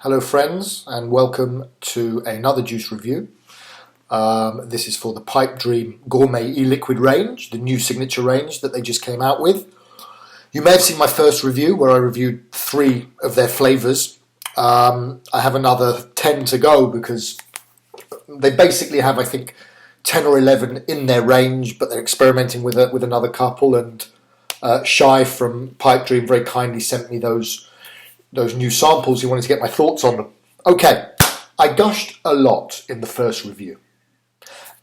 Hello friends, and welcome to another juice review. This is for the Pipe Dream Gourmet e-liquid range, the new signature range that they just came out with. You may have seen my first review where I reviewed 3 of their flavours. I have another 10 to go because they basically have, I think, 10 or 11 in their range, but they're experimenting with another couple, and Shai from Pipe Dream very kindly sent me those new samples. He wanted to get my thoughts on them. Okay, I gushed a lot in the first review,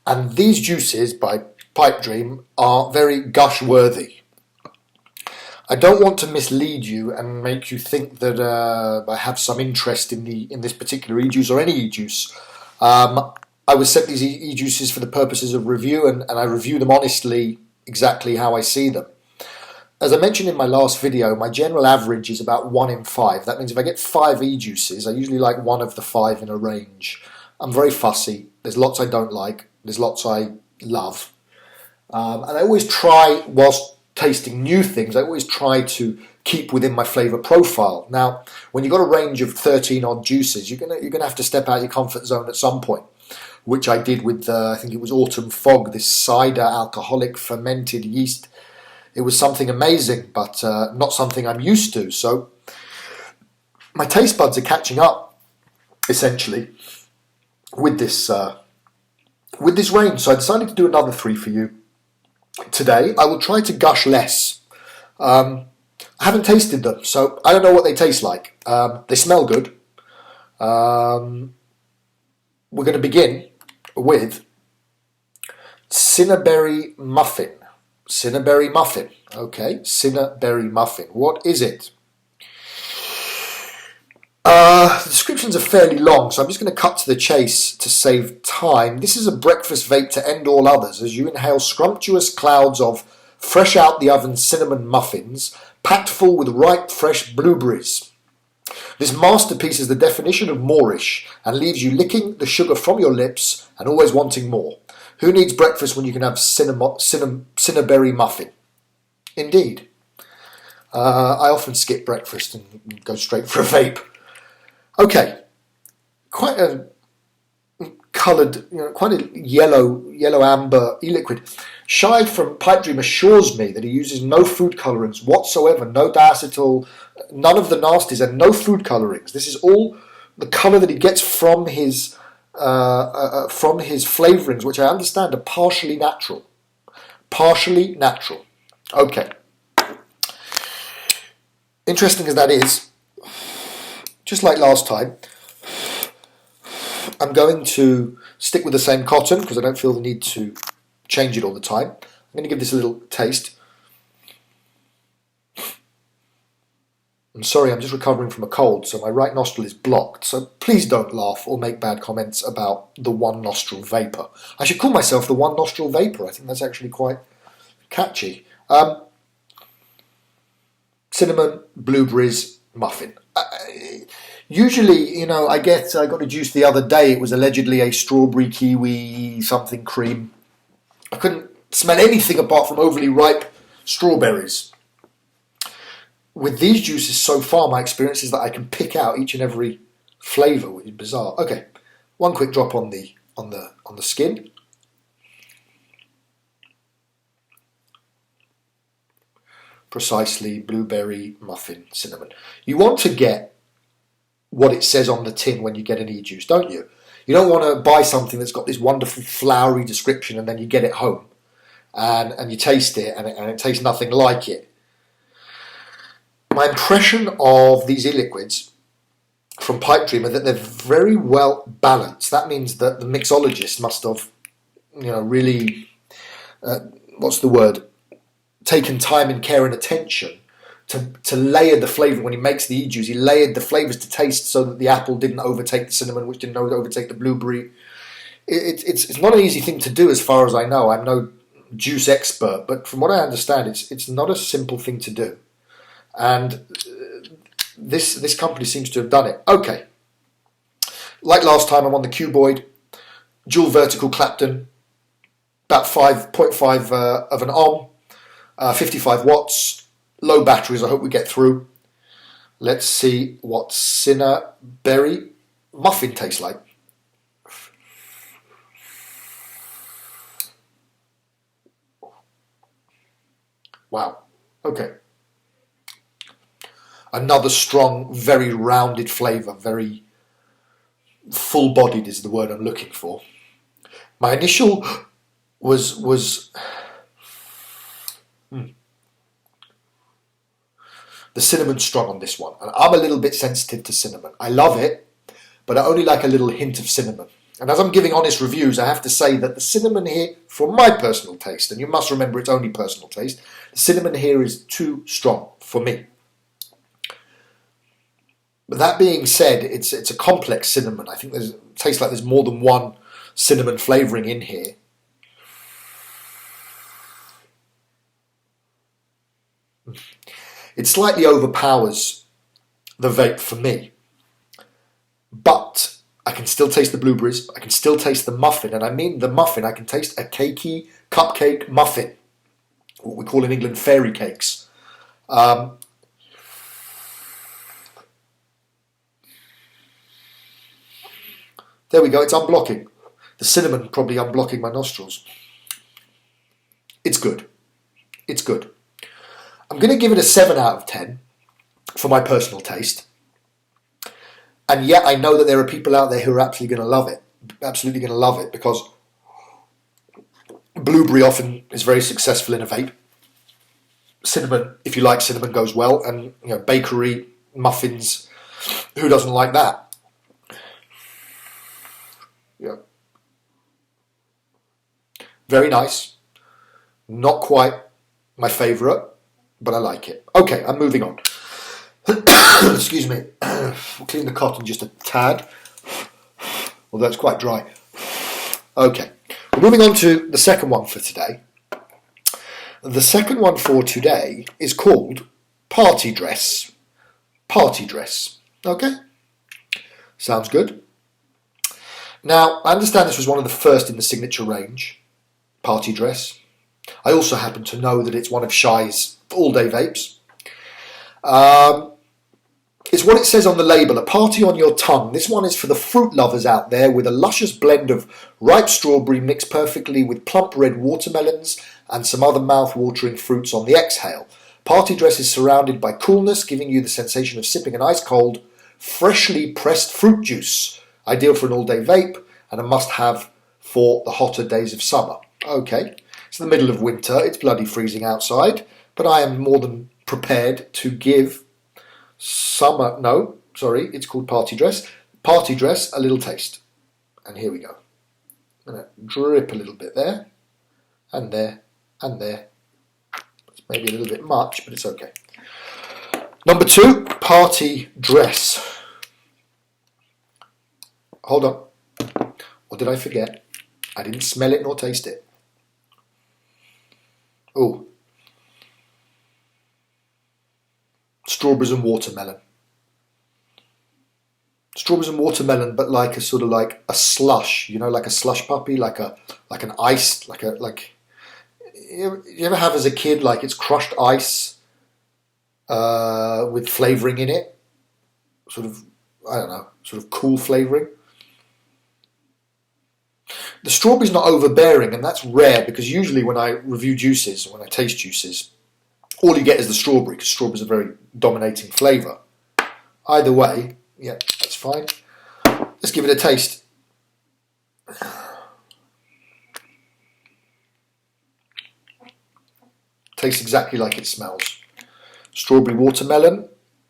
and these juices by Pipe Dream are very gush worthy. I don't want to mislead you and make you think that I have some interest in this particular e-juice or any e-juice. I was sent these e-juices for the purposes of review, and I review them honestly, exactly how I see them. As I mentioned in my last video, my general average is about 1 in 5. That means if I get 5 e-juices, I usually like 1 of the 5 in a range. I'm very fussy. There's lots I don't like. There's lots I love. And I always try, whilst tasting new things, I always try to keep within my flavour profile. Now, when you've got a range of 13 odd juices, you're gonna have to step out your comfort zone at some point, which I did with, I think it was Autumn Fog, this cider alcoholic fermented yeast. It was something amazing, but not something I'm used to. So my taste buds are catching up, essentially, with this range. So I decided to do another 3 for you today. I will try to gush less. I haven't tasted them, so I don't know what they taste like. They smell good. We're going to begin with Cinnaberry Muffin. Cinnaberry Muffin. Okay, Cinnaberry Muffin. What is it? The descriptions are fairly long, so I'm just going to cut to the chase to save time. This is a breakfast vape to end all others as you inhale scrumptious clouds of fresh out the oven cinnamon muffins packed full with ripe fresh blueberries. This masterpiece is the definition of Moorish and leaves you licking the sugar from your lips and always wanting more. Who needs breakfast when you can have Cinnaberry Muffin? Indeed. I often skip breakfast and go straight for a vape. Okay, quite a coloured, quite a yellow amber e-liquid. Shai from Pipe Dream assures me that he uses no food colourings whatsoever, no diacetyl, none of the nasties, and no food colourings. This is all the colour that he gets from his flavourings, which I understand are partially natural. Partially natural. Okay. Interesting as that is, just like last time, I'm going to stick with the same cotton because I don't feel the need to change it all the time. I'm going to give this a little taste. I'm sorry, I'm just recovering from a cold, so my right nostril is blocked. So please don't laugh or make bad comments about the one nostril vapour. I should call myself the one nostril vapour. I think that's actually quite catchy. Cinnamon, blueberries, muffin. Usually, I got a juice the other day. It was allegedly a strawberry kiwi something cream. I couldn't smell anything apart from overly ripe strawberries. With these juices so far, my experience is that I can pick out each and every flavour, which is bizarre. Okay, one quick drop on the skin. Precisely, blueberry, muffin, cinnamon. You want to get what it says on the tin when you get an e-juice, don't you? You don't want to buy something that's got this wonderful flowery description and then you get it home and you taste it and it tastes nothing like it. My impression of these e-liquids from Pipe Dream are that they're very well balanced. That means that the mixologist must have, really, taken time and care and attention to layer the flavour. When he makes the e-juice, he layered the flavours to taste so that the apple didn't overtake the cinnamon, which didn't overtake the blueberry. It's not an easy thing to do as far as I know. I'm no juice expert, but from what I understand, it's not a simple thing to do. And this company seems to have done it. Okay. Like last time, I'm on the cuboid, dual vertical Clapton, about 5.5 of an ohm, 55 watts, low batteries. I hope we get through. Let's see what Cinnaberry Muffin tastes like. Wow. Okay. Another strong, very rounded flavour, very full-bodied is the word I'm looking for. My initial was the cinnamon's strong on this one, and I'm a little bit sensitive to cinnamon. I love it, but I only like a little hint of cinnamon. And as I'm giving honest reviews, I have to say that the cinnamon here, for my personal taste, and you must remember it's only personal taste, the cinnamon here is too strong for me. But that being said, it's a complex cinnamon. I think it tastes like there's more than one cinnamon flavouring in here. It slightly overpowers the vape for me. But I can still taste the blueberries, I can still taste the muffin, and I mean the muffin, I can taste a cakey cupcake muffin, what we call in England fairy cakes. There we go, it's unblocking. The cinnamon probably unblocking my nostrils. It's good. It's good. I'm going to give it a 7 out of 10 for my personal taste. And yet I know that there are people out there who are absolutely going to love it. Absolutely going to love it, because blueberry often is very successful in a vape. Cinnamon, if you like cinnamon, goes well. And bakery, muffins, who doesn't like that? Yeah. Very nice. Not quite my favourite, but I like it. Okay, I'm moving on. Excuse me. We'll clean the cotton just a tad, although it's quite dry. Okay, we're moving on to the second one for today. The second one for today is called Party Dress. Party Dress. Okay? Sounds good. Now, I understand this was one of the first in the signature range, Party Dress. I also happen to know that it's one of Shy's all-day vapes. It's what it says on the label, a party on your tongue. This one is for the fruit lovers out there, with a luscious blend of ripe strawberry mixed perfectly with plump red watermelons and some other mouth-watering fruits on the exhale. Party Dress is surrounded by coolness, giving you the sensation of sipping an ice-cold, freshly pressed fruit juice. Ideal for an all-day vape and a must-have for the hotter days of summer. Okay, it's the middle of winter, it's bloody freezing outside, but I am more than prepared to give it's called Party Dress. Party Dress, a little taste. And here we go. I'm going to drip a little bit there, and there, and there. It's maybe a little bit much, but it's okay. Number 2, Party Dress. Hold on. What did I forget? I didn't smell it nor taste it. Oh. Strawberries and watermelon. Strawberries and watermelon, but like a sort of like a slush, like a slush puppy, like an ice, you ever have as a kid, like it's crushed ice with flavouring in it? Sort of, I don't know, sort of cool flavouring. The strawberry's not overbearing, and that's rare, because usually when I review juices, when I taste juices, all you get is the strawberry, because strawberry's a very dominating flavour. Either way, yeah, that's fine. Let's give it a taste. Tastes exactly like it smells. Strawberry watermelon,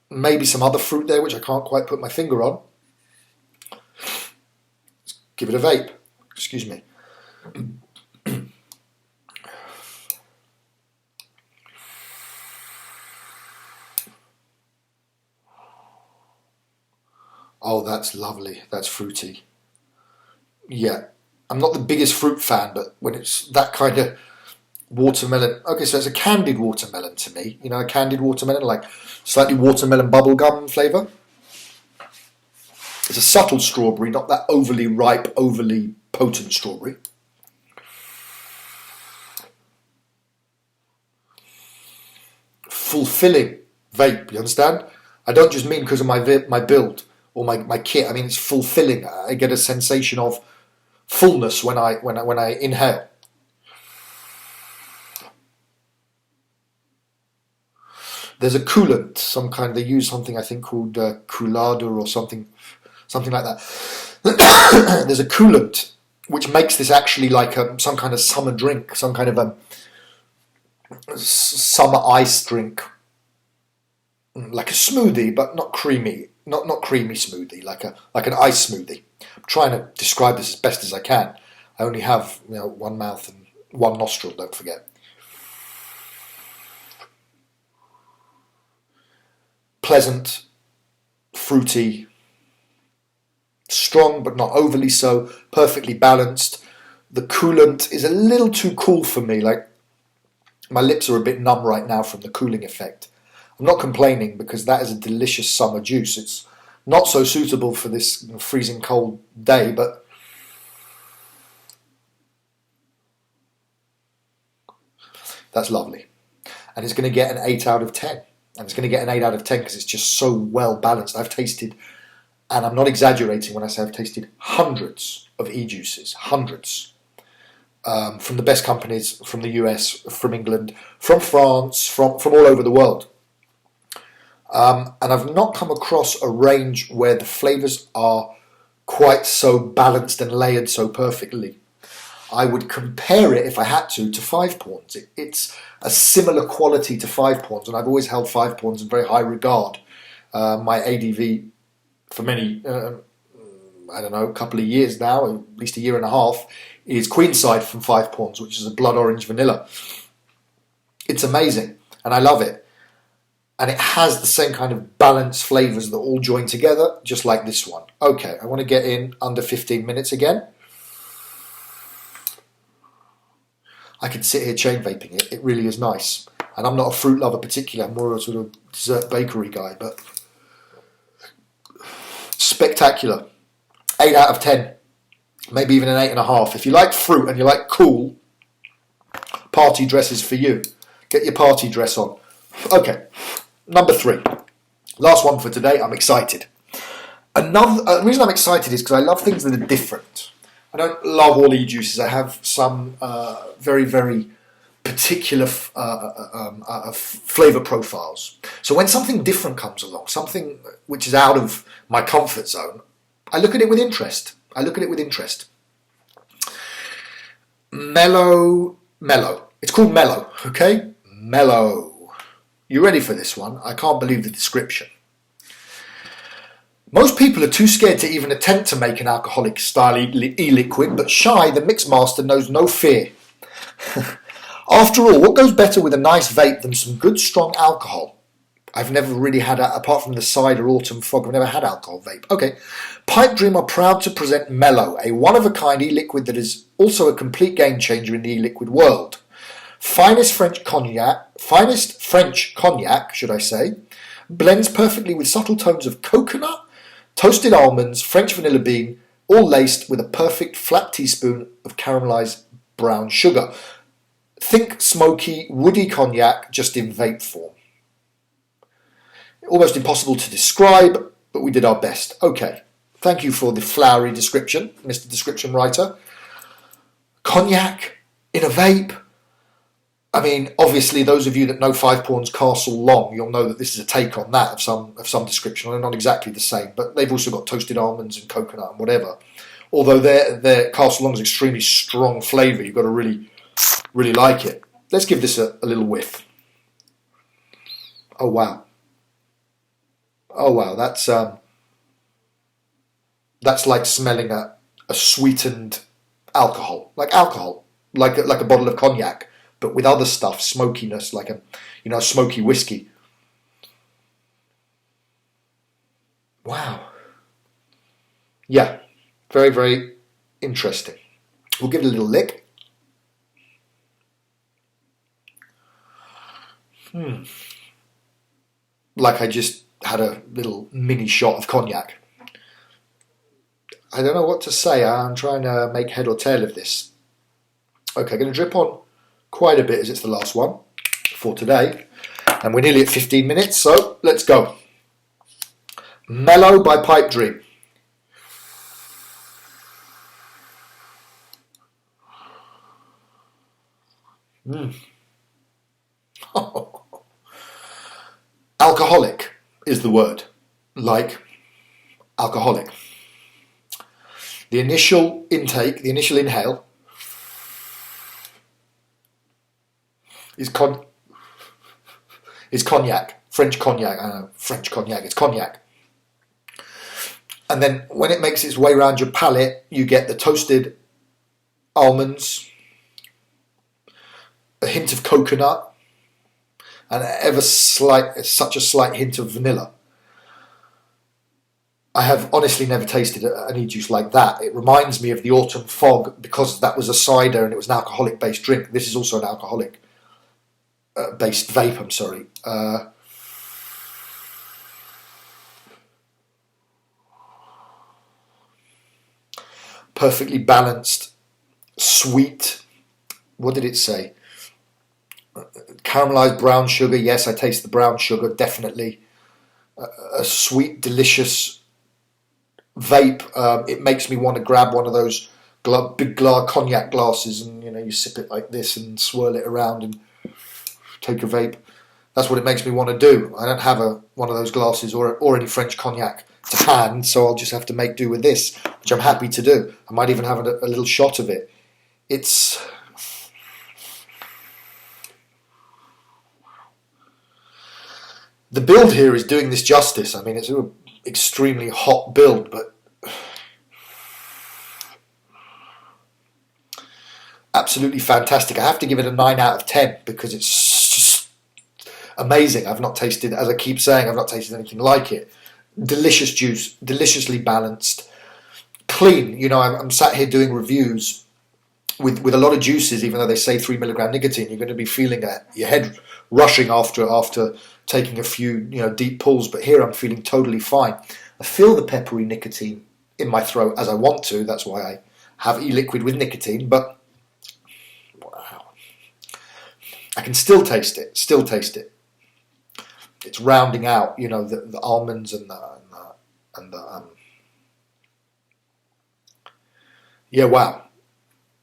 maybe some other fruit there which I can't quite put my finger on. Let's give it a vape. Excuse me. Oh, that's lovely. That's fruity. Yeah. I'm not the biggest fruit fan, but when it's that kind of watermelon... Okay, so it's a candied watermelon to me. A candied watermelon, like slightly watermelon bubblegum flavour. It's a subtle strawberry, not that overly ripe, overly potent strawberry. Fulfilling vape, you understand? I don't just mean because of my build or my kit. I mean it's fulfilling. I get a sensation of fullness when I inhale. There's a coolant, some kind. They use something I think called coulada or something like that. There's a coolant which makes this actually like some kind of summer drink, some kind of a summer ice drink, like a smoothie, but not creamy, not creamy smoothie, like an ice smoothie. I'm trying to describe this as best as I can. I only have one mouth and one nostril. Don't forget. Pleasant, fruity, strong but not overly so, perfectly balanced. The coolant is a little too cool for me, like my lips are a bit numb right now from the cooling effect. I'm not complaining because that is a delicious summer juice. It's not so suitable for this freezing cold day, but that's lovely. And it's going to get an 8 out of 10. And it's going to get an 8 out of 10 because it's just so well balanced. I've tasted, and I'm not exaggerating when I say I've tasted hundreds of e-juices, hundreds. From the best companies, from the US, from England, from France, from all over the world. And I've not come across a range where the flavours are quite so balanced and layered so perfectly. I would compare it, if I had to 5 Pawns. It's a similar quality to 5 Pawns, and I've always held 5 Pawns in very high regard. My ADV for many, a couple of years now, at least a year and a half, is Queenside from 5 Pawns, which is a blood orange vanilla. It's amazing, and I love it. And it has the same kind of balanced flavours that all join together, just like this one. Okay, I want to get in under 15 minutes again. I could sit here chain vaping it. It really is nice. And I'm not a fruit lover particularly. I'm more a sort of dessert bakery guy, but spectacular. 8 out of 10. Maybe even an 8.5. If you like fruit and you like cool, party dress is for you. Get your party dress on. Okay, number 3. Last one for today. I'm excited. The reason I'm excited is because I love things that are different. I don't love all e-juices. I have some very, very particular flavour profiles. So when something different comes along, something which is out of my comfort zone, I look at it with interest. Mellow. It's called Mellow, okay? Mellow. You ready for this one? I can't believe the description. Most people are too scared to even attempt to make an alcoholic style e-liquid, but Shy, the mixmaster, knows no fear. After all, what goes better with a nice vape than some good strong alcohol? I've never really had, apart from the cider autumn fog, I've never had alcohol vape. Okay. Pipe Dream are proud to present Mellow, a one-of-a-kind e-liquid that is also a complete game-changer in the e-liquid world. Finest French cognac, should I say, blends perfectly with subtle tones of coconut, toasted almonds, French vanilla bean, all laced with a perfect flat teaspoon of caramelized brown sugar. Think smoky, woody cognac, just in vape form. Almost impossible to describe, but we did our best. Okay, thank you for the flowery description, Mr. Description Writer. Cognac in a vape. I mean, obviously, those of you that know 5 Pawns Castle Long, you'll know that this is a take on that of some description. They're not exactly the same, but they've also got toasted almonds and coconut and whatever. Although their Castle Long is extremely strong flavour, you've got to really, really like it. Let's give this a little whiff. Oh wow! Oh wow! That's like smelling a sweetened alcohol, like a bottle of cognac, but with other stuff, smokiness, like a smoky whiskey. Wow. Yeah, very, very interesting. We'll give it a little lick. Like I just had a little mini shot of cognac. I don't know what to say. I'm trying to make head or tail of this. Okay, going to drip on quite a bit as it's the last one for today. And we're nearly at 15 minutes, so let's go. Mellow by Pipe Dream. Alcoholic is the word, like alcoholic. The initial intake, the initial inhale is cognac, French cognac, it's cognac. And then when it makes its way around your palate, you get the toasted almonds, a hint of coconut, and such a slight hint of vanilla. I have honestly never tasted an e-juice like that. It reminds me of the autumn fog because that was a cider and it was an alcoholic-based drink. This is also an alcoholic-based vape, I'm sorry. Perfectly balanced, sweet. What did it say? Caramelized brown sugar. Yes, I taste the brown sugar, definitely. A sweet, delicious vape. It makes me want to grab one of those big cognac glasses and you sip it like this and swirl it around and take a vape. That's what it makes me want to do. I don't have one of those glasses or any French cognac to hand, so I'll just have to make do with this, which I'm happy to do. I might even have a little shot of it. It's the build here is doing this justice. I mean, it's an extremely hot build, but absolutely fantastic. I have to give it a 9 out of 10 because it's just amazing. I've not tasted, as I keep saying, I've not tasted anything like it. Delicious juice, deliciously balanced, clean. I'm sat here doing reviews with a lot of juices, even though they say 3 milligram nicotine. You're going to be feeling your head rushing after taking a few deep pulls, but here I'm feeling totally fine. I feel the peppery nicotine in my throat as I want to. That's why I have e-liquid with nicotine, but wow, I can still taste it. It's rounding out, the almonds and the yeah, wow,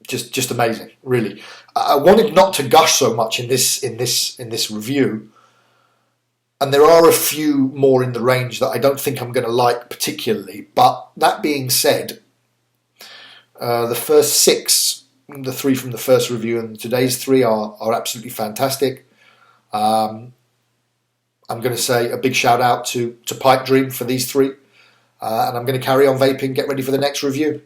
just amazing, really. I wanted not to gush so much in this review, and there are a few more in the range that I don't think I'm going to like particularly. But that being said, the first 6, the 3 from the first review and today's 3 are absolutely fantastic. I'm going to say a big shout out to Pipe Dream for these 3. And I'm going to carry on vaping, get ready for the next review.